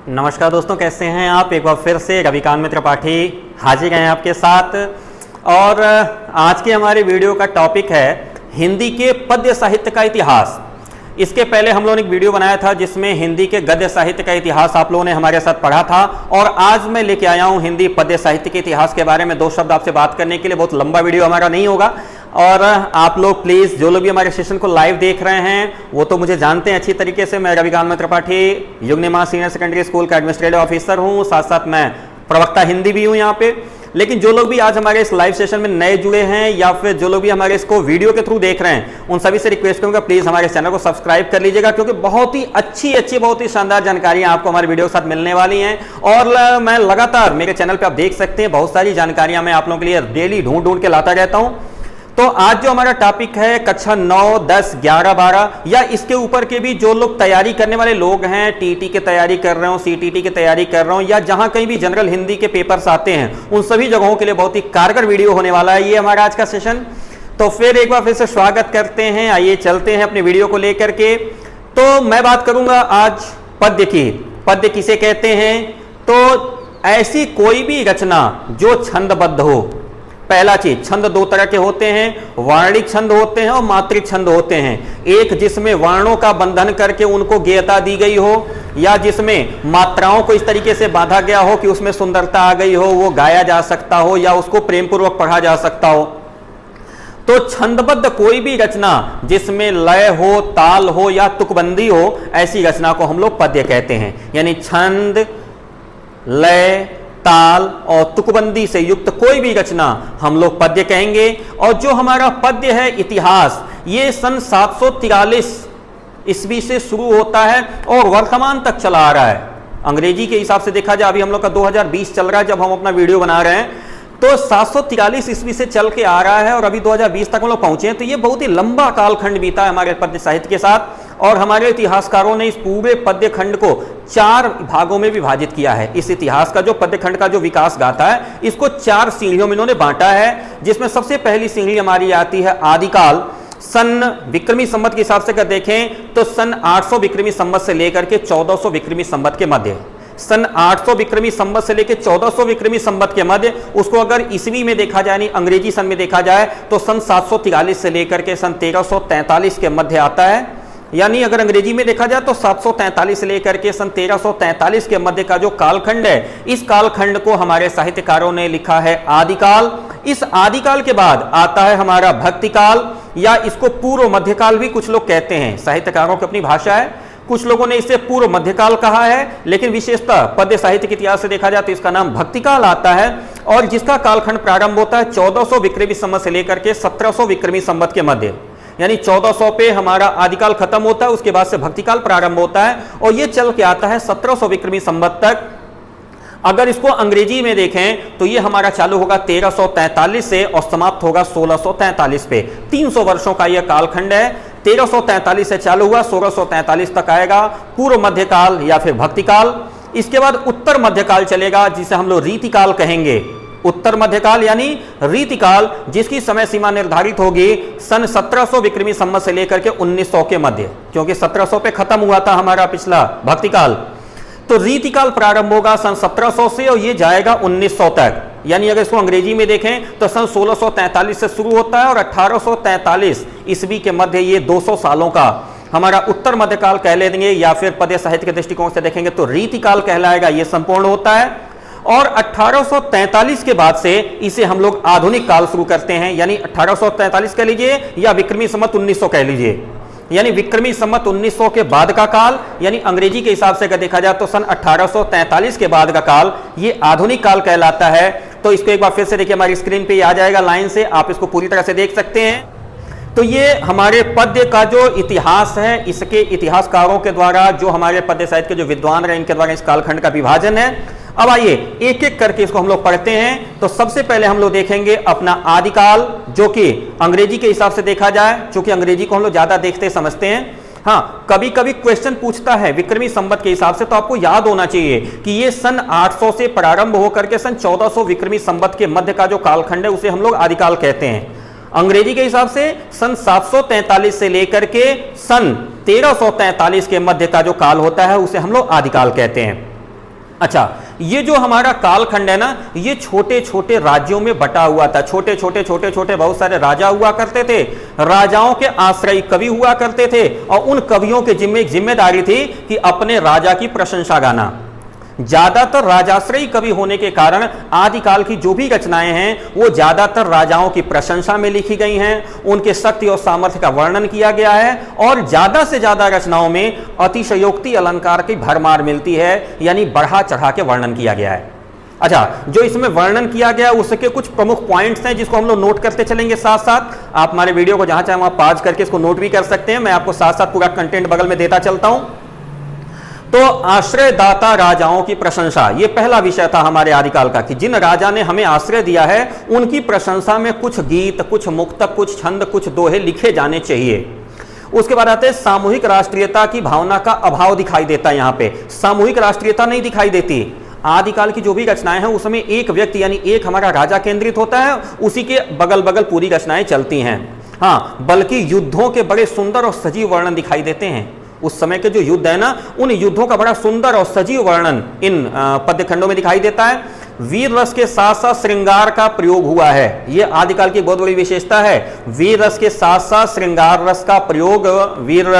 नमस्कार दोस्तों, कैसे हैं आप। एक बार फिर से रविकांत मित्र पाठी हाजिर हैं आपके साथ। और आज के हमारे वीडियो का टॉपिक है हिंदी के पद्य साहित्य का इतिहास। इसके पहले हम लोगों ने एक वीडियो बनाया था जिसमें हिंदी के गद्य साहित्य का इतिहास आप लोगों ने हमारे साथ पढ़ा था, और आज मैं लेके आया हूं हिंदी पद्य साहित्य के इतिहास के बारे में दो शब्द आपसे बात करने के लिए। बहुत लंबा वीडियो हमारा नहीं होगा, और आप लोग प्लीज़ जो लोग भी हमारे सेशन को लाइव देख रहे हैं वो तो मुझे जानते हैं अच्छी तरीके से। मैं रविकांत मित्र पाठी युग्निमा सीनियर सेकेंडरी स्कूल का एडमिनिस्ट्रेटिव ऑफिसर हूँ, साथ साथ मैं प्रवक्ता हिंदी भी हूँ यहाँ पे। लेकिन जो लोग भी आज हमारे इस लाइव सेशन में नए जुड़े हैं या फिर जो लोग भी हमारे इसको वीडियो के थ्रू देख रहे हैं, उन सभी से रिक्वेस्ट करूंगा प्लीज हमारे चैनल को सब्सक्राइब कर लीजिएगा, क्योंकि बहुत ही अच्छी बहुत ही शानदार जानकारियां आपको हमारे वीडियो के साथ मिलने वाली हैं। और मैं लगातार मेरे चैनल पे आप देख सकते हैं बहुत सारी जानकारियां मैं आप लोगों के लिए डेली ढूंढ के लाता रहता हूं। तो आज जो हमारा टॉपिक है कक्षा 9, 10, 11, 12 या इसके ऊपर के भी जो लोग तैयारी करने वाले लोग हैं, टीटी की तैयारी कर रहे हो, सीटीटी की तैयारी कर रहे हो, या जहां कहीं भी जनरल हिंदी के पेपर्स आते हैं, उन सभी जगहों के लिए बहुत ही कारगर वीडियो होने वाला है ये हमारा आज का सेशन। तो फिर एक बार फिर से स्वागत करते हैं, आइए चलते हैं अपने वीडियो को लेकर के। तो मैं बात करूंगा आज पद्य की। पद्य किसे कहते हैं? तो ऐसी कोई भी रचना जो छंदबद्ध हो। पहला चीज, छंद दो तरह के होते हैं, वार्णिक छंद होते हैं और मात्रिक छंद होते हैं। एक जिसमें वर्णों का बंधन करके उनको गेयता दी गई हो, या जिसमें मात्राओं को इस तरीके से बांधा गया हो कि उसमें सुंदरता आ गई हो, वो गाया जा सकता हो या उसको प्रेम पूर्वक पढ़ा जा सकता हो। तो छंदबद्ध कोई भी रचना जिसमें लय हो, ताल हो या तुकबंदी हो, ऐसी रचना को हम लोग पद्य कहते हैं। यानी छंद, लय, ताल और तुकबंदी से युक्त कोई भी रचना हम लोग पद्य कहेंगे। और जो हमारा पद्य है इतिहास, ये सन 743 ईस्वी से शुरू होता है और वर्तमान तक चला आ रहा है। अंग्रेजी के हिसाब से देखा जाए, अभी हम लोग का 2020 चल रहा है जब हम अपना वीडियो बना रहे हैं, तो 743 ईस्वी से चल के आ रहा है और अभी 2020 तक हम लोग पहुंचे हैं। तो ये बहुत ही लंबा कालखंड बीता है हमारे पद्य साहित्य के साथ। और हमारे इतिहासकारों ने इस पूरे पद्य खंड को 4 भागों में विभाजित किया है। इस इतिहास का जो पद्य खंड का जो विकास गाथा है, इसको 4 सीढ़ियों में इन्होंने बांटा है, जिसमें सबसे पहली सीढ़ी हमारी आती है आदिकाल। सन विक्रमी संवत के हिसाब से अगर देखें तो सन 800 विक्रमी संवत से लेकर के 1400 विक्रमी संवत के मध्य, सन 800 विक्रमी संवत से लेकर 1400 विक्रमी संवत के मध्य, उसको अगर ईस्वी में देखा जाए यानी अंग्रेजी सन में देखा जाए तो सन 743 से लेकर के सन 1343 के मध्य आता है। यानी अगर अंग्रेजी में देखा जाए तो 743 से लेकर के सन 1343 के मध्य का जो कालखंड है, इस कालखंड को हमारे साहित्यकारों ने लिखा है आदिकाल। इस आदिकाल के बाद आता है हमारा भक्तिकाल, या इसको पूर्व मध्यकाल भी कुछ लोग कहते हैं। साहित्यकारों की अपनी भाषा है, कुछ लोगों ने इसे पूर्व मध्यकाल कहा है, लेकिन विशेषतः पद्य साहित्य के इतिहास से देखा जाए तो इसका नाम भक्तिकाल आता है। और जिसका कालखंड प्रारंभ होता है 1400 विक्रमी संवत से लेकर के 1700 विक्रमी संवत के मध्य। यानी 1400 पे हमारा आदिकाल खत्म होता है, उसके बाद से भक्तिकाल प्रारंभ होता है और ये चल के आता है 1700 विक्रमी संवत तक। अगर इसको अंग्रेजी में देखें तो ये हमारा चालू होगा 1343 से और समाप्त होगा 1643 पे। 300 वर्षों का यह कालखंड है। 1343 से चालू हुआ, 1643 तक आएगा पूर्व मध्यकाल या फिर भक्तिकाल। इसके बाद उत्तर मध्यकाल चलेगा, जिसे हम लोग रीतिकाल कहेंगे। उत्तर मध्यकाल यानी रीतिकाल, जिसकी समय सीमा निर्धारित होगी सन 1700 विक्रमी संवत से लेकर के 1900 के मध्य, क्योंकि 1700 पे खत्म हुआ था हमारा पिछला भक्तिकाल। तो रीतिकाल प्रारंभ होगा सन 1700 से और ये जाएगा 1900 तक। यानी अगर इसको अंग्रेजी में देखें तो सन 1643 से शुरू होता है और 1843 ईस्वी के मध्य ये 200 सालों का हमारा उत्तर मध्यकाल कह लेंगे, या फिर पद्य साहित्य के दृष्टिकोण से देखेंगे तो रीतिकाल कहलाएगा, ये संपूर्ण होता है। और 1843 के बाद से इसे हम लोग आधुनिक काल शुरू करते हैं। यानी 1843 कह लीजिए या विक्रमी संवत 1900 कह लीजिए, यानी विक्रमी संवत 1900 के बाद का काल, यानी अंग्रेजी के हिसाब से अगर देखा जाए तो सन 1843 के बाद का काल ये आधुनिक काल कहलाता है। तो इसको एक बार फिर से देखिए, हमारी स्क्रीन पे आ जाएगा लाइन से, आप इसको पूरी तरह से देख सकते हैं। तो ये हमारे पद्य का जो इतिहास है, इसके इतिहासकारों के द्वारा, जो हमारे पद्य साहित्य के जो विद्वान रहे, इनके द्वारा इस कालखंड का विभाजन है। अब आइए एक एक करके इसको हम लोग पढ़ते हैं। तो सबसे पहले हम लोग देखेंगे अपना आदिकाल, जो कि अंग्रेजी के हिसाब से देखा जाए, क्योंकि अंग्रेजी को हम लोग ज्यादा देखते समझते हैं। हाँ, कभी कभी क्वेश्चन पूछता है विक्रमी संवत के हिसाब से, तो आपको याद होना चाहिए कि ये सन 800 से प्रारंभ होकर के सन 1400 विक्रमी संवत के मध्य का जो कालखंड है उसे हम लोग आदिकाल कहते हैं। अंग्रेजी के हिसाब से सन 743 से लेकर के सन 1343 के मध्य का जो काल होता है उसे हम लोग आदिकाल कहते हैं। अच्छा, ये जो हमारा कालखंड है ना, ये छोटे छोटे राज्यों में बटा हुआ था। छोटे छोटे बहुत सारे राजा हुआ करते थे। राजाओं के आश्रयी कवि हुआ करते थे और उन कवियों के जिम्मेदारी थी कि अपने राजा की प्रशंसा गाना। ज्यादातर राजाश्रयी कवि होने के कारण आदिकाल की जो भी रचनाएं हैं वो ज्यादातर राजाओं की प्रशंसा में लिखी गई हैं, उनके शक्ति और सामर्थ्य का वर्णन किया गया है और ज्यादा से ज्यादा रचनाओं में अतिशयोक्ति अलंकार की भरमार मिलती है, यानी बढ़ा चढ़ा के वर्णन किया गया है। अच्छा, जो इसमें वर्णन किया गया उसके कुछ प्रमुख पॉइंट्स हैं जिसको हम लोग नोट करते चलेंगे साथ साथ। आप हमारे वीडियो को जहां चाहे वहां पॉज करके इसको नोट भी कर सकते हैं, मैं आपको साथ साथ पूरा कंटेंट बगल में देता चलता हूं। तो आश्रयदाता राजाओं की प्रशंसा, यह पहला विषय था हमारे आदिकाल का कि जिन राजा ने हमें आश्रय दिया है उनकी प्रशंसा में कुछ गीत, कुछ मुक्तक, कुछ छंद, कुछ दोहे लिखे जाने चाहिए। उसके बाद आते हैं सामूहिक राष्ट्रीयता की भावना का अभाव दिखाई देता है। यहां पे सामूहिक राष्ट्रीयता नहीं दिखाई देती। आदिकाल की जो भी रचनाएं हैं उसमें एक व्यक्ति यानी एक हमारा राजा केंद्रित होता है, उसी के बगल बगल पूरी रचनाएं चलती हैं। हाँ, बल्कि युद्धों के बड़े सुंदर और सजीव वर्णन दिखाई देते हैं। उस समय के जो युद्ध है ना, उन युद्धों का बड़ा सुंदर और सजीव वर्णन इन पद्य खंडों में दिखाई देता है। वीर रस के साथ साथ श्रृंगार का प्रयोग हुआ है, यह आदिकाल की बहुत बड़ी विशेषता है। वीर रस के साथ साथ श्रृंगार रस का प्रयोग वीर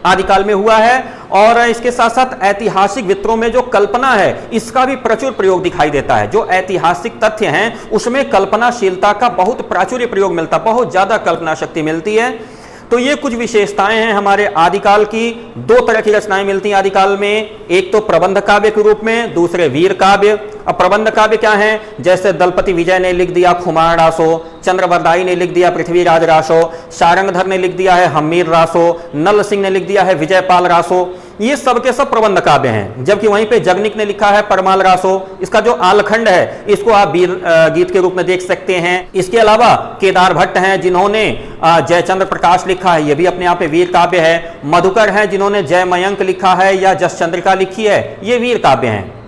आदिकाल में हुआ है और इसके साथ साथ ऐतिहासिक वित्रों में जो कल्पना है इसका भी प्रचुर प्रयोग दिखाई देता है। जो ऐतिहासिक तथ्य हैं उसमें कल्पनाशीलता का बहुत प्राचुर्य प्रयोग मिलता है, बहुत ज्यादा कल्पना शक्ति मिलती है। तो ये कुछ विशेषताएं हैं हमारे आदिकाल की। दो तरह की रचनाएं मिलती हैं आदिकाल में, एक तो प्रबंध काव्य के रूप में, दूसरे वीर काव्य। अब प्रबंध काव्य क्या है? जैसे दलपति विजय ने लिख दिया खुमार रासो, चंद्रवरदाई ने लिख दिया पृथ्वीराज रासो, सारंगधर ने लिख दिया है हमीर रासो, नल सिंह ने लिख दिया है विजयपाल रासो। ये सब के सब प्रबंध काव्य हैं। जबकि वहीं पे जगनिक ने लिखा है परमाल रासो। इसका जो आलखंड है इसको आप वीर गीत के रूप में देख सकते हैं। इसके अलावा केदार भट्ट हैं जिन्होंने जयचंद्र प्रकाश लिखा है, ये भी अपने आप में वीर काव्य है। मधुकर हैं जिन्होंने जय मयंक लिखा है या जस चंद्रिका लिखी है, ये वीर काव्य हैं।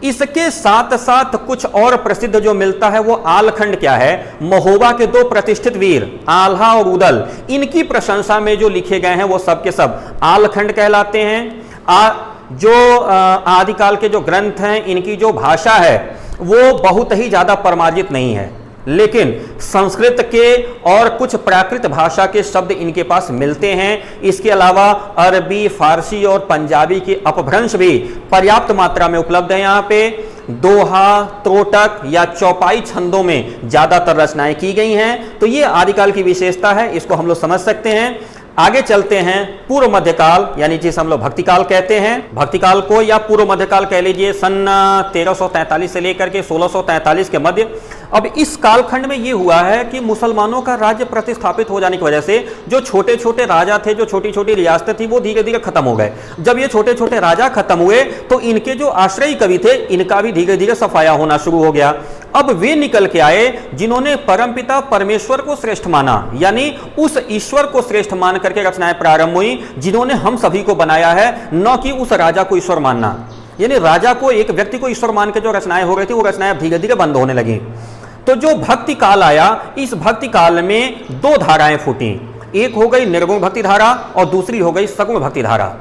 इसके साथ साथ कुछ और प्रसिद्ध जो मिलता है वो आलखंड क्या है? महोबा के दो प्रतिष्ठित वीर आल्हा और उदल, इनकी प्रशंसा में जो लिखे गए हैं वो सब के सब आलखंड कहलाते हैं। जो आदिकाल के जो ग्रंथ हैं इनकी जो भाषा है वो बहुत ही ज्यादा परमार्जित नहीं है, लेकिन संस्कृत के और कुछ प्राकृत भाषा के शब्द इनके पास मिलते हैं। इसके अलावा अरबी, फारसी और पंजाबी के अपभ्रंश भी पर्याप्त मात्रा में उपलब्ध है। यहाँ पे दोहा, त्रोटक या चौपाई छंदों में ज्यादातर रचनाएं की गई हैं। तो ये आदिकाल की विशेषता है, इसको हम लोग समझ सकते हैं। आगे चलते हैं पूर्व मध्यकाल, यानी जिसे हम लोग भक्तिकाल कहते हैं। भक्तिकाल को या पूर्व मध्यकाल कह लीजिए, सन 1343 से लेकर के 1643 के मध्य। अब इस कालखंड में यह हुआ है कि मुसलमानों का राज्य प्रतिस्थापित हो जाने की वजह से जो छोटे छोटे राजा थे, जो छोटी छोटी रियासतें थी, वो धीरे धीरे खत्म हो गए। जब ये छोटे छोटे राजा खत्म हुए तो इनके जो आश्रयी कवि थे इनका भी धीरे धीरे सफाया होना शुरू हो गया। अब वे निकल के आए जिन्होंने परमपिता परमेश्वर को श्रेष्ठ माना, यानी उस ईश्वर को श्रेष्ठ मान करके रचनाएं प्रारंभ हुई जिन्होंने हम सभी को बनाया है, न कि उस राजा को ईश्वर मानना। यानी राजा को, एक व्यक्ति को ईश्वर मान के जो रचनाएं हो रही थी वो रचनाएं धीरे धीरे बंद होने लगी। तो जो भक्ति काल आया, इस भक्ति काल में दो धाराएं फूटी। एक हो गई निर्गुण भक्ति धारा और दूसरी हो गई सगुण भक्ति धारा।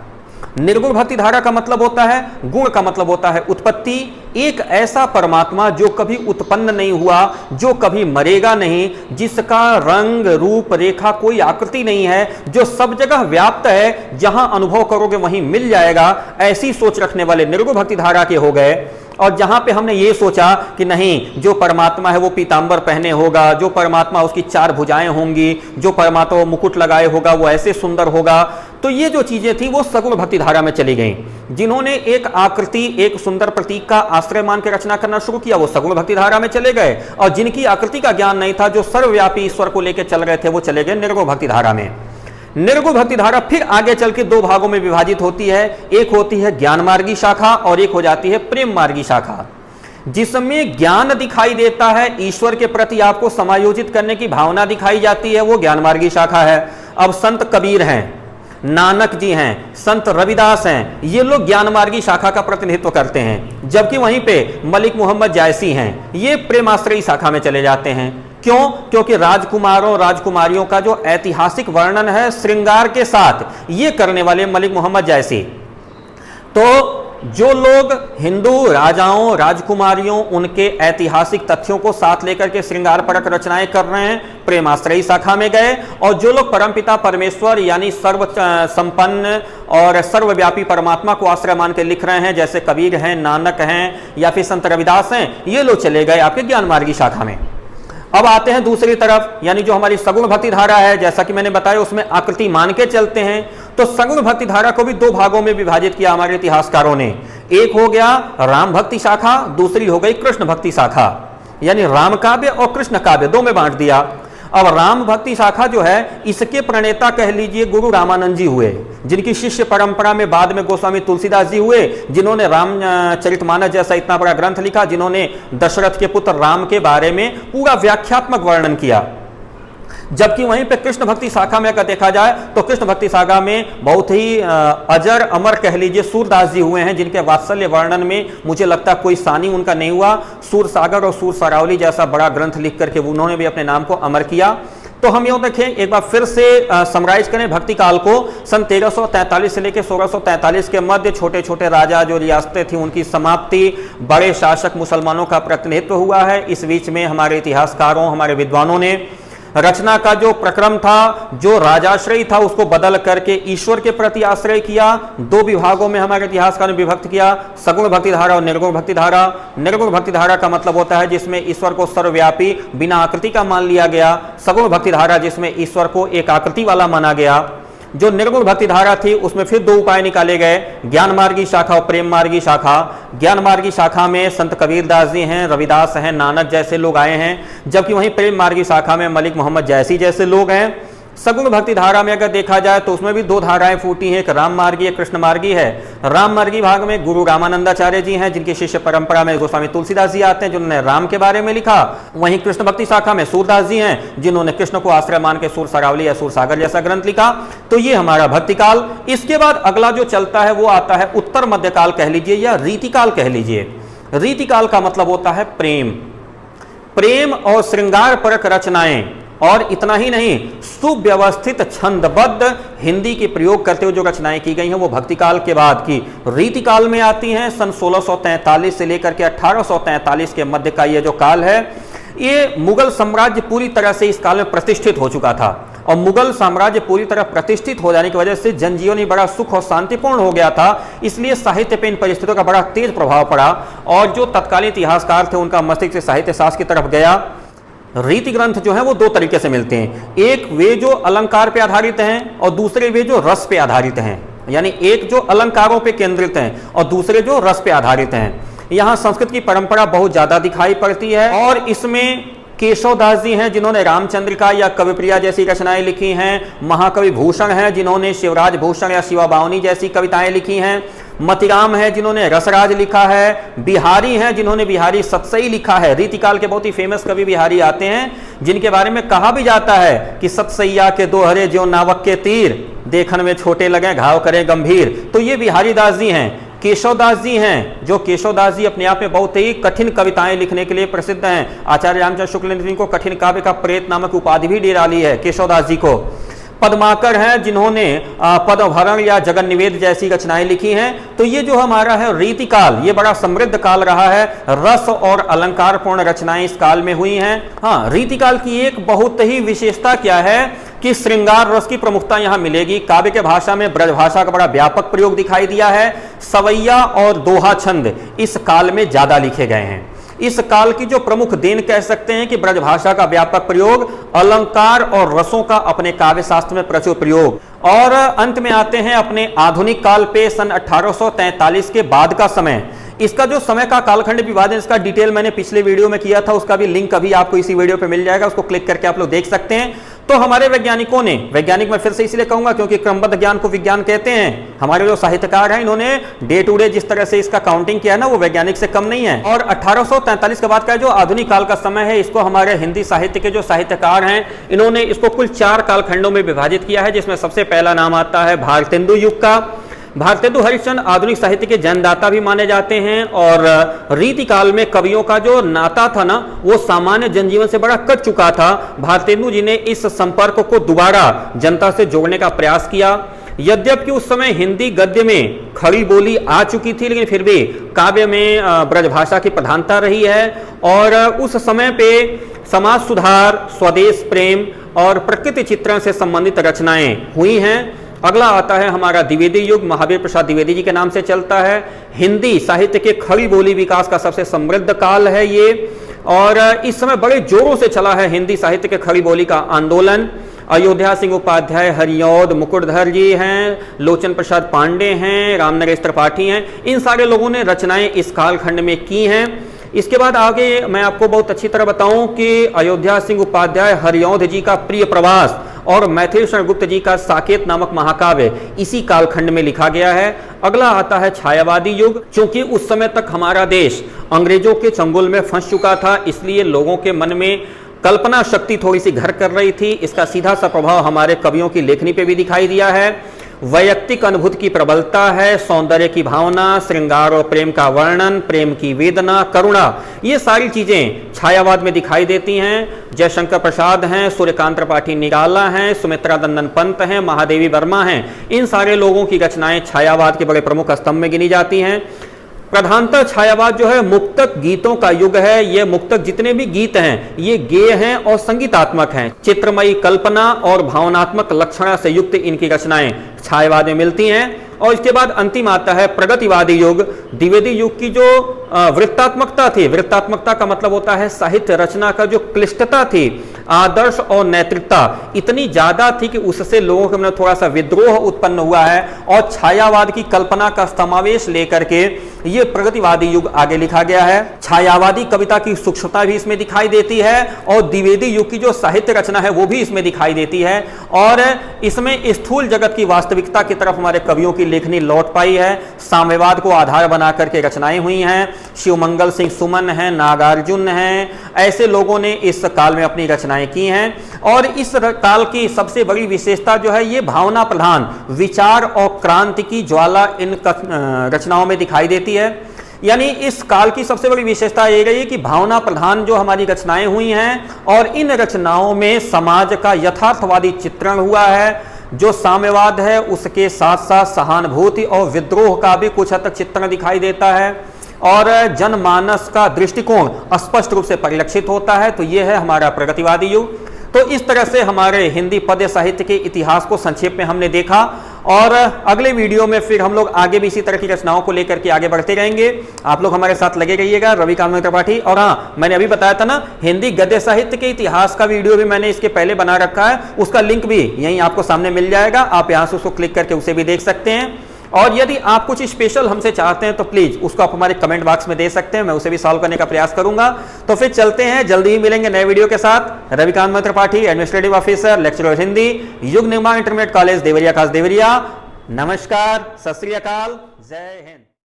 निर्गुण भक्ति धारा का मतलब होता है, गुण का मतलब होता है उत्पत्ति। एक ऐसा परमात्मा जो कभी उत्पन्न नहीं हुआ, जो कभी मरेगा नहीं, जिसका रंग रूप रेखा कोई आकृति नहीं है, जो सब जगह व्याप्त है, जहां अनुभव करोगे वहीं मिल जाएगा, ऐसी सोच रखने वाले निर्गुण भक्ति धारा के हो गए। और जहां पे हमने ये सोचा कि नहीं, जो परमात्मा है वो पीतांबर पहने होगा, जो परमात्मा उसकी चार भुजाएं होंगी, जो परमात्मा मुकुट लगाए होगा वो ऐसे सुंदर होगा, तो ये जो चीजें थी वो सगुण भक्ति धारा में चली गई। जिन्होंने एक आकृति, एक सुंदर प्रतीक का आश्रय मान के रचना करना शुरू किया वो सगुण भक्ति धारा में चले गए, और जिनकी आकृति का ज्ञान नहीं था, जो सर्वव्यापी ईश्वर को लेकर चल रहे थे, वो चले गए निर्गुण भक्ति धारा में। निर्गुण भक्ति धारा फिर आगे चल के दो भागों में विभाजित होती है। एक होती है ज्ञान मार्गी शाखा और एक हो जाती है प्रेम मार्गी शाखा। जिसमें ज्ञान दिखाई देता है, ईश्वर के प्रति आपको समायोजित करने की भावना दिखाई जाती है, वो ज्ञान मार्गी शाखा है। अब संत कबीर हैं, नानक जी हैं, संत रविदास हैं, ये लोग ज्ञान मार्गी शाखा का प्रतिनिधित्व करते हैं। जबकि वहीं पे मलिक मोहम्मद जायसी हैं, ये प्रेमाश्रयी शाखा में चले जाते हैं। क्यों? क्योंकि राजकुमारों राजकुमारियों का जो ऐतिहासिक वर्णन है श्रृंगार के साथ, ये करने वाले मलिक मोहम्मद जायसी। तो जो लोग हिंदू राजाओं राजकुमारियों उनके ऐतिहासिक तथ्यों को साथ लेकर के श्रृंगार परक रचनाएं कर रहे हैं, प्रेमाश्रयी शाखा में गए। और जो लोग परमपिता परमेश्वर यानी सर्व संपन्न और सर्वव्यापी परमात्मा को आश्रय मान के लिख रहे हैं, जैसे कबीर हैं, नानक हैं या फिर संत रविदास हैं, ये लोग चले गए आपके ज्ञान मार्गी शाखा में। अब आते हैं दूसरी तरफ, यानी जो हमारी सगुण भक्ति धारा है, जैसा कि मैंने बताया उसमें आकृति मान के चलते हैं। तो सगुण भक्ति धारा को भी दो भागों में विभाजित किया हमारे इतिहासकारों ने। एक हो गया राम भक्ति शाखा, दूसरी हो गई कृष्ण भक्ति शाखा, यानी राम काव्य और कृष्ण काव्य दो में बांट दिया। अब राम भक्ति शाखा जो है, इसके प्रणेता कह लीजिए गुरु रामानंद जी हुए, जिनकी शिष्य परंपरा में बाद में गोस्वामी तुलसीदास जी हुए, जिन्होंने रामचरितमानस जैसा इतना बड़ा ग्रंथ लिखा, जिन्होंने दशरथ के पुत्र राम के बारे में पूरा व्याख्यात्मक वर्णन किया। जबकि वहीं पे कृष्ण भक्ति शाखा में अगर देखा जाए तो कृष्ण भक्ति शाखा में बहुत ही अजर अमर कह लीजिए सूरदास जी हुए हैं, जिनके वात्सल्य वर्णन में मुझे लगता है कोई सानी उनका नहीं हुआ। सूर सागर और सूर सरावली जैसा बड़ा ग्रंथ लिख करके उन्होंने भी अपने नाम को अमर किया। तो हम यूं देखें, एक बार फिर से समराइज करें भक्ति काल को। सन 1343 से लेकर 1643 के मध्य छोटे छोटे राजा जो रियासतें थी उनकी समाप्ति, बड़े शासक मुसलमानों का प्रतिनिधित्व हुआ है। इस बीच में हमारे इतिहासकारों हमारे विद्वानों ने रचना का जो प्रक्रम था, जो राजाश्रय था, उसको बदल करके ईश्वर के प्रति आश्रय किया। दो विभागों में हमारे इतिहासकार ने विभक्त किया, सगुण भक्ति धारा और निर्गुण भक्ति धारा। निर्गुण भक्ति धारा का मतलब होता है जिसमें ईश्वर को सर्वव्यापी बिना आकृति का मान लिया गया, सगुण भक्ति धारा जिसमें ईश्वर को एक आकृति वाला माना गया। जो निर्गुण भक्ति धारा थी उसमें फिर दो उपाय निकाले गए, ज्ञान मार्गी शाखा और प्रेम मार्गी शाखा। ज्ञान मार्गी शाखा में संत कबीरदास जी हैं, रविदास हैं, नानक जैसे लोग आए हैं, जबकि वहीं प्रेम मार्गी शाखा में मलिक मोहम्मद जैसी जैसे लोग हैं। सगुण भक्ति धारा में अगर देखा जाए तो उसमें भी दो धाराएं फूटी हैं, एक राम मार्गी एक कृष्ण मार्गी है। राम मार्गी भाग में गुरु रामानंदाचार्य जी हैं, जिनकी शिष्य परंपरा में गोस्वामी तुलसीदास जी आते हैं, जिन्होंने राम के बारे में लिखा। वहीं कृष्ण भक्ति शाखा में सूरदास जी हैं, जिन्होंने कृष्ण को आश्रय मान के सूर सरावली या सूर सागर जैसा ग्रंथ लिखा। तो ये हमारा भक्ति काल। इसके बाद अगला जो चलता है वो आता है उत्तर मध्यकाल कह लीजिए या रीतिकाल कह लीजिए। रीतिकाल का मतलब होता है प्रेम, प्रेम और श्रृंगार परक रचनाएं। और इतना ही नहीं, सुव्यवस्थित छंदबद्ध हिंदी के प्रयोग करते हुए जो रचनाएं की गई हैं वो भक्ति काल के बाद की रीति काल में आती हैं। सन 1643 से लेकर के 1843 के मध्य का ये जो काल है, ये मुगल साम्राज्य पूरी तरह से इस काल में प्रतिष्ठित हो चुका था। और मुगल साम्राज्य पूरी तरह प्रतिष्ठित हो जाने की वजह से जनजीवन में बड़ा सुख और शांतिपूर्ण हो गया था, इसलिए साहित्य पे इन परिस्थितियों का बड़ा तेज प्रभाव पड़ा। और जो तत्कालीन इतिहासकार थे उनका मस्तिष्क साहित्य शास्त्र की तरफ गया। रीति ग्रंथ जो है वो दो तरीके से मिलते हैं, एक वे जो अलंकार पे आधारित हैं और दूसरे वे जो रस पे आधारित हैं। यानी एक जो अलंकारों पे केंद्रित हैं और दूसरे जो रस पे आधारित हैं। यहाँ संस्कृत की परंपरा बहुत ज्यादा दिखाई पड़ती है और इसमें केशवदास जी हैं जिन्होंने रामचंद्रिका या कविप्रिया जैसी रचनाएं लिखी हैं। महाकवि भूषण हैं जिन्होंने शिवराज भूषण या शिवा बावनी जैसी कविताएं लिखी हैं। मतिराम है जिन्होंने रसराज लिखा है। बिहारी हैं जिन्होंने बिहारी सतसई लिखा है। रीतिकाल के बहुत ही फेमस कवि बिहारी आते हैं जिनके बारे में कहा भी जाता है कि सतसैया के दोहरे ज्यों नावक के तीर, देखन में छोटे लगे घाव करे गंभीर। तो ये बिहारी दास जी हैं। केशवदास जी हैं, जो केशवदास जी अपने आप में बहुत ही कठिन कविताएं लिखने के लिए प्रसिद्ध हैं। आचार्य रामचंद्र शुक्ल ने इनको कठिन काव्य का प्रेत नामक उपाधि भी दे डाली है केशवदास जी को। पद्माकर हैं जिन्होंने पद्मभरण या जगन निवेद जैसी रचनाएं लिखी हैं। तो ये जो हमारा है रीतिकाल, ये बड़ा समृद्ध काल रहा है। रस और अलंकार पूर्ण रचनाएं इस काल में हुई हैं। हाँ, रीतिकाल की एक बहुत ही विशेषता क्या है कि श्रृंगार रस की प्रमुखता यहां मिलेगी। काव्य के भाषा में ब्रज भाषा का बड़ा व्यापक प्रयोग दिखाई दिया है। सवैया और दोहा छंद इस काल में ज्यादा लिखे गए हैं। इस काल की जो प्रमुख देन कह सकते हैं कि ब्रजभाषा का व्यापक प्रयोग, अलंकार और रसों का अपने काव्य शास्त्र में प्रचुर प्रयोग। और अंत में आते हैं अपने आधुनिक काल पे, सन 1843 के बाद का समय। इसका जो समय का कालखंड विभाजन, इसका डिटेल मैंने पिछले वीडियो में किया था, उसका भी लिंक अभी आपको इसी वीडियो पे मिल जाएगा, उसको क्लिक करके आप लोग देख सकते हैं। तो हमारे वैज्ञानिकों ने, वैज्ञानिक मैं फिर से इसलिए कहूंगा क्योंकि क्रमबद्ध ज्ञान को विज्ञान कहते हैं, हमारे जो साहित्यकार हैं इन्होंने डे टू डे जिस तरह से इसका काउंटिंग किया ना वो वैज्ञानिक से कम नहीं है। और 1843 के बाद का जो आधुनिक काल का समय है, इसको हमारे हिंदी साहित्य के जो साहित्यकार हैं इन्होंने इसको कुल 4 कालखंडों में विभाजित किया है, जिसमें सबसे पहला नाम आता है भारतेंदु युग का। भारतेंदु हरिश्चंद्र आधुनिक साहित्य के जन्मदाता भी माने जाते हैं। और रीतिकाल में कवियों का जो नाता था ना वो सामान्य जनजीवन से बड़ा कट चुका था। भारतेंदु जी ने इस संपर्क को दोबारा जनता से जोड़ने का प्रयास किया। यद्यपि उस समय हिंदी गद्य में खड़ी बोली आ चुकी थी, लेकिन फिर भी काव्य में ब्रजभाषा की प्रधानता रही है। और उस समय पे समाज सुधार, स्वदेश प्रेम और प्रकृति चित्रण से संबंधित रचनाएं हुई हैं। अगला आता है हमारा द्विवेदी युग, महावीर प्रसाद द्विवेदी जी के नाम से चलता है। हिंदी साहित्य के खड़ी बोली विकास का सबसे समृद्ध काल है ये, और इस समय बड़े जोरों से चला है हिंदी साहित्य के खड़ी बोली का आंदोलन। अयोध्या सिंह उपाध्याय, हरिऔध मुकुटधर जी हैं, लोचन प्रसाद पांडे हैं, रामनरेश त्रिपाठी हैं, इन सारे लोगों ने रचनाएं इस कालखंड में की हैं। इसके बाद आगे मैं आपको बहुत अच्छी तरह बताऊं कि अयोध्या सिंह उपाध्याय, हरिऔध जी का प्रिय प्रवास और मैथिली शरण गुप्त जी का साकेत नामक महाकाव्य इसी कालखंड में लिखा गया है। अगला आता है छायावादी युग। क्योंकि उस समय तक हमारा देश अंग्रेजों के चंगुल में फंस चुका था, इसलिए लोगों के मन में कल्पना शक्ति थोड़ी सी घर कर रही थी। इसका सीधा सा प्रभाव हमारे कवियों की लेखनी पे भी दिखाई दिया है। वैयक्तिक अनुभूति की प्रबलता है, सौंदर्य की भावना, श्रृंगार और प्रेम का वर्णन, प्रेम की वेदना, करुणा, ये सारी चीजें छायावाद में दिखाई देती हैं। जयशंकर प्रसाद हैं, सूर्यकांत त्रिपाठी निराला हैं, सुमित्रा नंदन पंत हैं, महादेवी वर्मा हैं, इन सारे लोगों की रचनाएं छायावाद के बड़े प्रमुख स्तंभ में गिनी जाती हैं। प्रधानतः छायावाद जो है मुक्तक गीतों का युग है। ये मुक्तक जितने भी गीत हैं ये गेय हैं और संगीतात्मक हैं। चित्रमयी कल्पना और भावनात्मक लक्षणा से युक्त इनकी रचनाएं छायावाद में मिलती हैं। और इसके बाद अंतिम आता है प्रगतिवादी युग। द्विवेदी युग की जो वृत्तात्मकता थी, वृत्तात्मकता का मतलब होता है साहित्य रचना का जो क्लिष्टता थी, आदर्श और नैतिकता इतनी ज्यादा थी कि उससे लोगों के मन में थोड़ा सा विद्रोह उत्पन्न हुआ है, और छायावाद की कल्पना का समावेश लेकर के ये प्रगतिवादी युग आगे लिखा गया है। छायावादी कविता की सूक्ष्मता भी इसमें दिखाई देती है, और द्विवेदी युग की जो साहित्य रचना है वो भी इसमें दिखाई देती है। और इसमें स्थूल जगत की वास्तविकता की तरफ हमारे कवियों की लेखनी लौट पाई है। साम्यवाद को आधार बना करके रचनाएं हुई हैं। शिवमंगल सिंह सुमन हैं, नागार्जुन हैं, ऐसे लोगों ने इस काल में अपनी रचनाएं की हैं। और इस काल की सबसे बड़ी विशेषता जो है ये भावना प्रधान विचार और क्रांति की ज्वाला इन रचनाओं में दिखाई देती है। यानी इस काल की सबसे बड़ी विशेषता ये रही है कि भावना प्रधान जो हमारी रचनाएं हुई हैं, और इन रचनाओं में समाज का यथार्थवादी चित्रण हुआ है। जो साम्यवाद है उसके साथ साथ सहानुभूति और विद्रोह का भी कुछ हद तक चित्रण दिखाई देता है, और जनमानस का दृष्टिकोण स्पष्ट रूप से परिलक्षित होता है। तो यह है हमारा प्रगतिवादी युग। तो इस तरह से हमारे हिंदी पद्य साहित्य के इतिहास को संक्षेप में हमने देखा, और अगले वीडियो में फिर हम लोग आगे भी इसी तरह की रचनाओं को लेकर के आगे बढ़ते रहेंगे। आप लोग हमारे साथ लगे रहिएगा। रविकांत त्रिपाठी। और हाँ, मैंने अभी बताया था ना, हिंदी गद्य साहित्य के इतिहास का वीडियो भी मैंने इसके पहले बना रखा है, उसका लिंक भी यहीं आपको सामने मिल जाएगा। आप यहाँ से उसको क्लिक करके उसे भी देख सकते हैं। और यदि आप कुछ स्पेशल हमसे चाहते हैं तो प्लीज उसको आप हमारे कमेंट बॉक्स में दे सकते हैं, मैं उसे भी सॉल्व करने का प्रयास करूंगा। तो फिर चलते हैं, जल्दी ही मिलेंगे नए वीडियो के साथ। Ravikant Tripathi, administrative officer, lecturer Hindi, युग निर्माण इंटरमीडिएट कॉलेज देवरिया खास देवरिया। नमस्कार, सत श्री अकाल, जय हिंद।